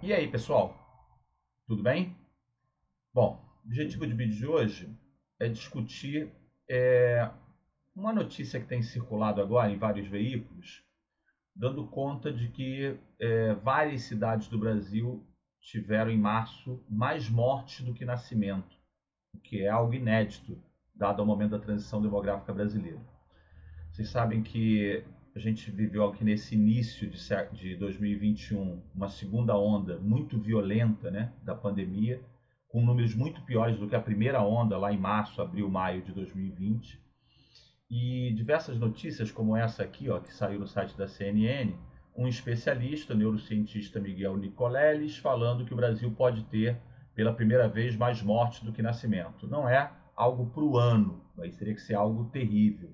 E aí, pessoal? Tudo bem? Bom, o objetivo do vídeo de hoje é discutir uma notícia que tem circulado agora em vários veículos, dando conta de que várias cidades do Brasil tiveram em março mais mortes do que nascimento, o que é algo inédito, dado ao momento da transição demográfica brasileira. Vocês sabem que a gente viveu aqui nesse início de 2021 uma segunda onda muito violenta, né, da pandemia, com números muito piores do que a primeira onda lá em março, abril, maio de 2020. E diversas notícias como essa aqui, ó, que saiu no site da CNN, um especialista, o neurocientista Miguel Nicoleles, falando que o Brasil pode ter pela primeira vez mais mortes do que nascimento. Não é algo para o ano, mas teria que ser algo terrível.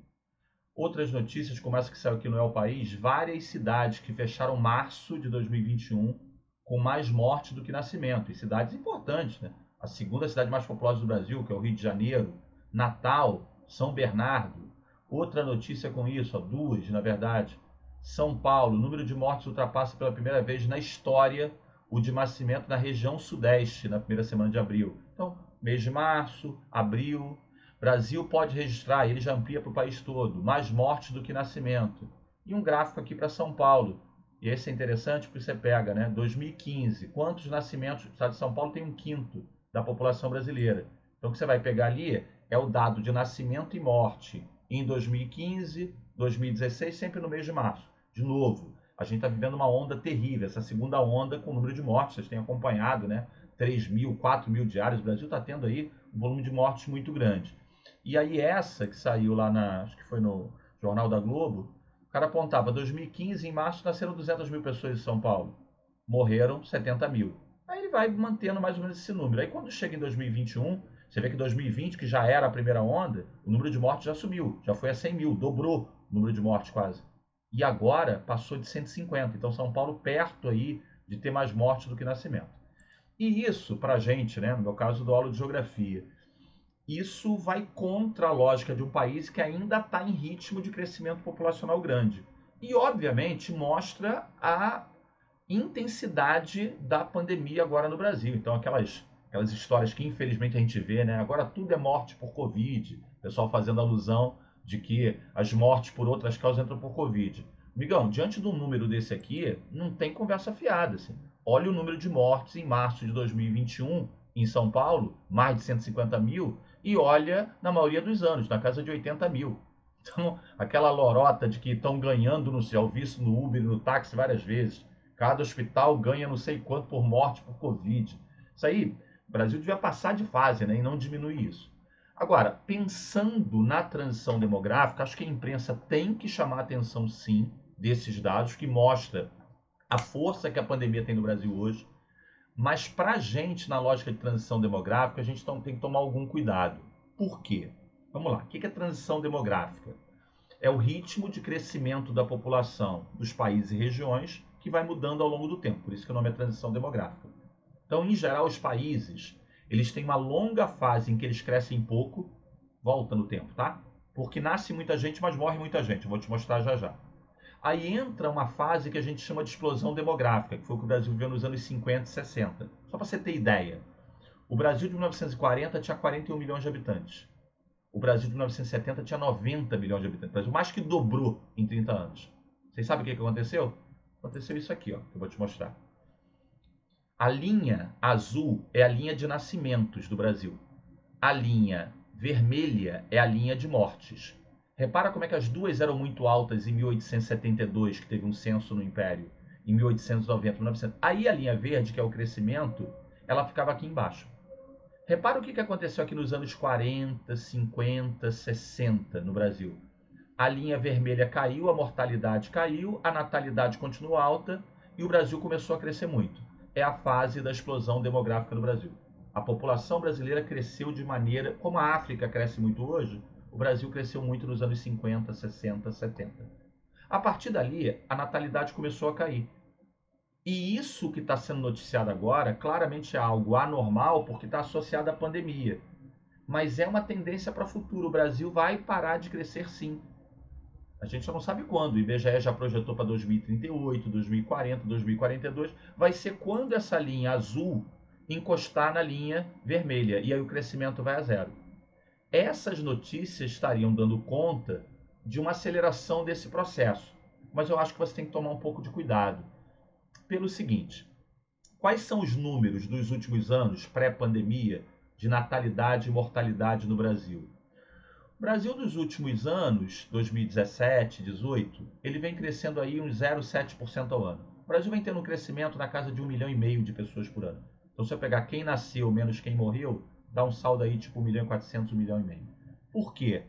Outras notícias, como essa que saiu aqui no El País, várias cidades que fecharam março de 2021 com mais mortes do que nascimento. E cidades importantes, né? A segunda cidade mais populosa do Brasil, que é o Rio de Janeiro, Natal, São Bernardo. Outra notícia com isso, ó, duas, na verdade. São Paulo, o número de mortes ultrapassa pela primeira vez na história o de nascimento na região sudeste, na primeira semana de abril. Então, mês de março, abril, Brasil pode registrar, ele já amplia para o país todo, mais mortes do que nascimento. E um gráfico aqui para São Paulo. E esse é interessante porque você pega, né? 2015, quantos nascimentos? O estado de São Paulo tem um quinto da população brasileira. Então o que você vai pegar ali é o dado de nascimento e morte em 2015, 2016, sempre no mês de março. De novo, a gente está vivendo uma onda terrível, essa segunda onda com o número de mortes, vocês têm acompanhado, né? 3 mil, 4 mil diários, o Brasil está tendo aí um volume de mortes muito grande. E aí essa que saiu lá acho que foi no Jornal da Globo, o cara apontava, 2015, em março, nasceram 200 mil pessoas em São Paulo. Morreram 70 mil. Aí ele vai mantendo mais ou menos esse número. Aí quando chega em 2021, você vê que 2020, que já era a primeira onda, o número de mortes já subiu, já foi a 100 mil, dobrou o número de mortes quase. E agora passou de 150. Então São Paulo perto aí de ter mais mortes do que nascimento. E isso, pra gente, né, no meu caso, do aula de geografia, isso vai contra a lógica de um país que ainda está em ritmo de crescimento populacional grande. E, obviamente, mostra a intensidade da pandemia agora no Brasil. Então, aquelas histórias que, infelizmente, a gente vê, né? Agora tudo é morte por Covid. O pessoal fazendo alusão de que as mortes por outras causas entram por Covid. Migão, diante de um número desse aqui, não tem conversa fiada. Assim. Olha o número de mortes em março de 2021 em São Paulo, mais de 150 mil, e olha na maioria dos anos, na casa de 80 mil. Então, aquela lorota de que estão ganhando, no já ouvi isso no Uber e no táxi várias vezes. Cada hospital ganha não sei quanto por morte por Covid. Isso aí, o Brasil devia passar de fase, né, e não diminuir isso. Agora, pensando na transição demográfica, acho que a imprensa tem que chamar a atenção, sim, desses dados que mostra a força que a pandemia tem no Brasil hoje, mas para a gente, na lógica de transição demográfica, a gente tem que tomar algum cuidado. Por quê? Vamos lá. O que é transição demográfica? É o ritmo de crescimento da população dos países e regiões que vai mudando ao longo do tempo. Por isso que o nome é transição demográfica. Então, em geral, os países eles têm uma longa fase em que eles crescem pouco, volta no tempo, tá? Porque nasce muita gente, mas morre muita gente. Eu vou te mostrar já já. Aí entra uma fase que a gente chama de explosão demográfica, que foi o que o Brasil viveu nos anos 50 e 60. Só para você ter ideia, o Brasil de 1940 tinha 41 milhões de habitantes. O Brasil de 1970 tinha 90 milhões de habitantes. O Brasil mais que dobrou em 30 anos. Vocês sabem o que aconteceu? Aconteceu isso aqui, ó, que eu vou te mostrar. A linha azul é a linha de nascimentos do Brasil. A linha vermelha é a linha de mortes. Repara como é que as duas eram muito altas em 1872, que teve um censo no Império, em 1890, 1900. Aí a linha verde, que é o crescimento, ela ficava aqui embaixo. Repara o que aconteceu aqui nos anos 40, 50, 60 no Brasil. A linha vermelha caiu, a mortalidade caiu, a natalidade continuou alta e o Brasil começou a crescer muito. É a fase da explosão demográfica do Brasil. A população brasileira cresceu de maneira... Como a África cresce muito hoje, o Brasil cresceu muito nos anos 50, 60, 70. A partir dali, a natalidade começou a cair. E isso que está sendo noticiado agora, claramente é algo anormal, porque está associado à pandemia. Mas é uma tendência para o futuro. O Brasil vai parar de crescer sim. A gente só não sabe quando. O IBGE já projetou para 2038, 2040, 2042. Vai ser quando essa linha azul encostar na linha vermelha. E aí o crescimento vai a zero. Essas notícias estariam dando conta de uma aceleração desse processo. Mas eu acho que você tem que tomar um pouco de cuidado. Pelo seguinte: quais são os números dos últimos anos, pré-pandemia, de natalidade e mortalidade no Brasil? O Brasil dos últimos anos, 2017, 18, ele vem crescendo aí uns 0,7% ao ano. O Brasil vem tendo um crescimento na casa de 1,5 milhão de pessoas por ano. Então, se eu pegar quem nasceu menos quem morreu, dá um saldo aí tipo 1,4 milhão, 1,5 milhão. Por quê?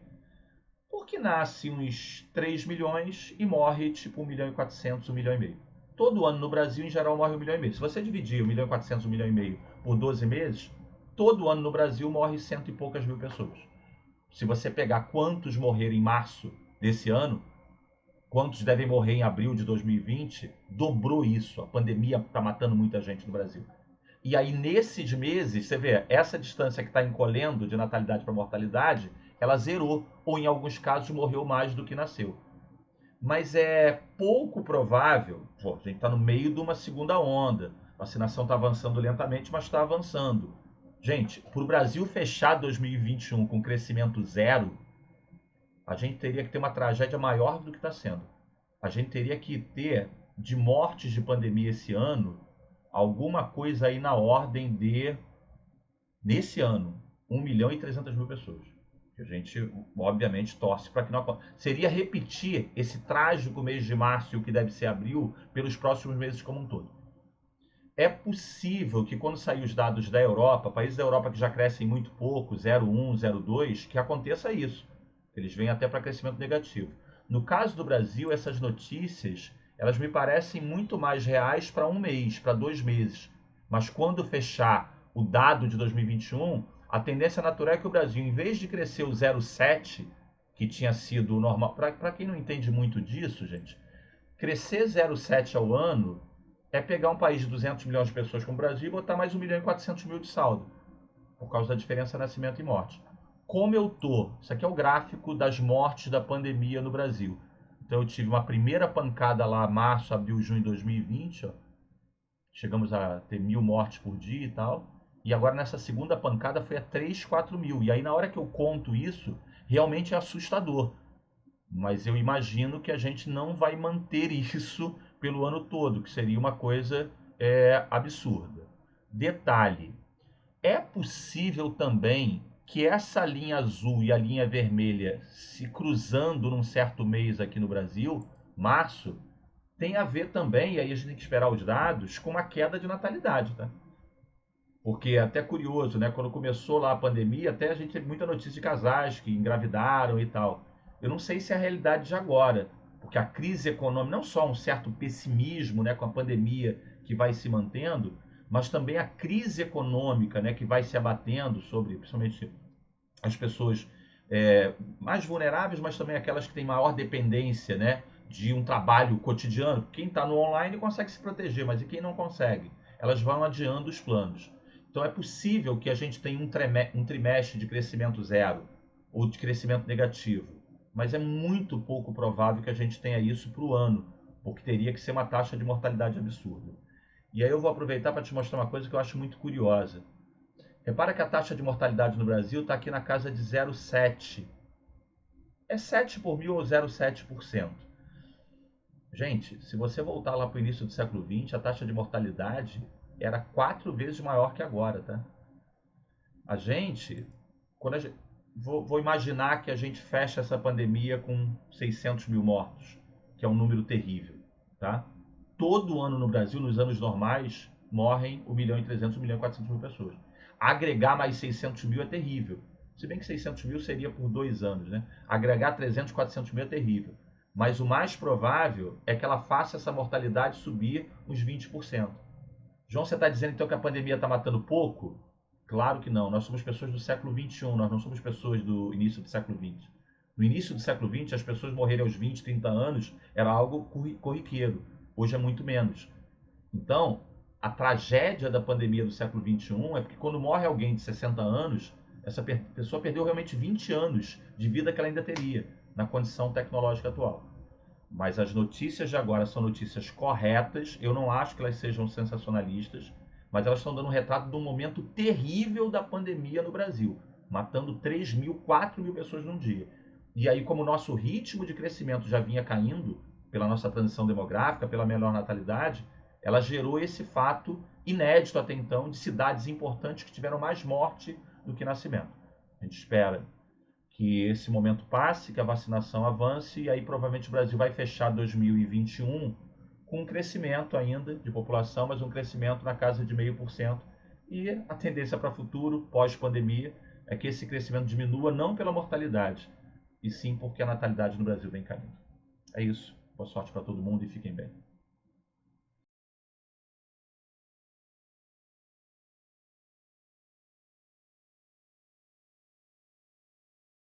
Porque nasce uns 3 milhões e morre tipo 1,4 milhão, 1,5 milhão. Todo ano no Brasil, em geral, morre 1,5 milhão. Se você dividir 1,4 milhão, 1,5 milhão por 12 meses, todo ano no Brasil morre cento e poucas mil pessoas. Se você pegar quantos morreram em março desse ano, quantos devem morrer em abril de 2020, dobrou isso. A pandemia está matando muita gente no Brasil. E aí, nesses meses, você vê, essa distância que está encolhendo de natalidade para mortalidade, ela zerou, ou em alguns casos morreu mais do que nasceu. Mas é pouco provável, a gente está no meio de uma segunda onda, a vacinação está avançando lentamente, mas está avançando. Gente, para o Brasil fechar 2021 com crescimento zero, a gente teria que ter uma tragédia maior do que está sendo. A gente teria que ter, de mortes de pandemia esse ano, alguma coisa aí na ordem de, nesse ano, 1,3 milhão pessoas. Que a gente, obviamente, torce para que não aconteça. Seria repetir esse trágico mês de março e o que deve ser abril pelos próximos meses como um todo. É possível que quando sair os dados da Europa, países da Europa que já crescem muito pouco, 0,1, 0,2, que aconteça isso. Eles vêm até para crescimento negativo. No caso do Brasil, essas notícias, elas me parecem muito mais reais para um mês, para 2 meses. Mas quando fechar o dado de 2021, a tendência natural é que o Brasil, em vez de crescer o 0,7, que tinha sido o normal, para quem não entende muito disso, gente, crescer 0,7 ao ano é pegar um país de 200 milhões de pessoas como o Brasil e botar mais 1,4 milhão de saldo, por causa da diferença nascimento e morte. Como eu tô? Isso aqui é o gráfico das mortes da pandemia no Brasil. Então eu tive uma primeira pancada lá, março, abril, junho de 2020, ó. Chegamos a ter 1.000 mortes por dia e tal. E agora nessa segunda pancada foi a 3, 4 mil. E aí na hora que eu conto isso, realmente é assustador. Mas eu imagino que a gente não vai manter isso pelo ano todo, que seria uma coisa absurda. Detalhe: é possível também que essa linha azul e a linha vermelha se cruzando num certo mês aqui no Brasil, março, tem a ver também, e aí a gente tem que esperar os dados, com uma queda de natalidade, tá? Porque é até curioso, né? Quando começou lá a pandemia, até a gente teve muita notícia de casais que engravidaram e tal. Eu não sei se é a realidade de agora, porque a crise econômica, não só um certo pessimismo, né, com a pandemia que vai se mantendo, mas também a crise econômica, né, que vai se abatendo sobre, principalmente as pessoas mais vulneráveis, mas também aquelas que têm maior dependência, né, de um trabalho cotidiano. Quem está no online consegue se proteger, mas e quem não consegue? Elas vão adiando os planos. Então é possível que a gente tenha um trimestre de crescimento zero ou de crescimento negativo, mas é muito pouco provável que a gente tenha isso para o ano, porque teria que ser uma taxa de mortalidade absurda. E aí eu vou aproveitar para te mostrar uma coisa que eu acho muito curiosa. Repara que a taxa de mortalidade no Brasil está aqui na casa de 0,7. É 7 por mil ou 0,7%. Gente, se você voltar lá para o início do século XX, a taxa de mortalidade era 4 vezes maior que agora, tá? A gente, quando a gente vou imaginar que a gente fecha essa pandemia com 600 mil mortos, que é um número terrível, tá? Todo ano no Brasil, nos anos normais, morrem 1,3 milhão, 1,4 milhão pessoas. Agregar mais 600 mil é terrível. Se bem que 600 mil seria por 2 anos, né? Agregar 300, 400 mil é terrível. Mas o mais provável é que ela faça essa mortalidade subir uns 20%. João, você está dizendo então que a pandemia está matando pouco? Claro que não. Nós somos pessoas do século XXI, nós não somos pessoas do início do século XX. No início do século XX, as pessoas morrerem aos 20, 30 anos era algo corriqueiro. Hoje é muito menos. Então, a tragédia da pandemia do século XXI é porque quando morre alguém de 60 anos, Essa pessoa perdeu realmente 20 anos de vida que ela ainda teria na condição tecnológica atual. Mas as notícias de agora são notícias corretas, eu não acho que elas sejam sensacionalistas, mas elas estão dando um retrato de um momento terrível da pandemia no Brasil, matando 3 mil, 4 mil pessoas num dia. E aí, como o nosso ritmo de crescimento já vinha caindo, pela nossa transição demográfica, pela menor natalidade, ela gerou esse fato inédito até então de cidades importantes que tiveram mais morte do que nascimento. A gente espera que esse momento passe, que a vacinação avance e aí provavelmente o Brasil vai fechar 2021 com um crescimento ainda de população, mas um crescimento na casa de 0,5%. E a tendência para o futuro, pós-pandemia, é que esse crescimento diminua não pela mortalidade, e sim porque a natalidade no Brasil vem caindo. É isso. Boa sorte para todo mundo e fiquem bem.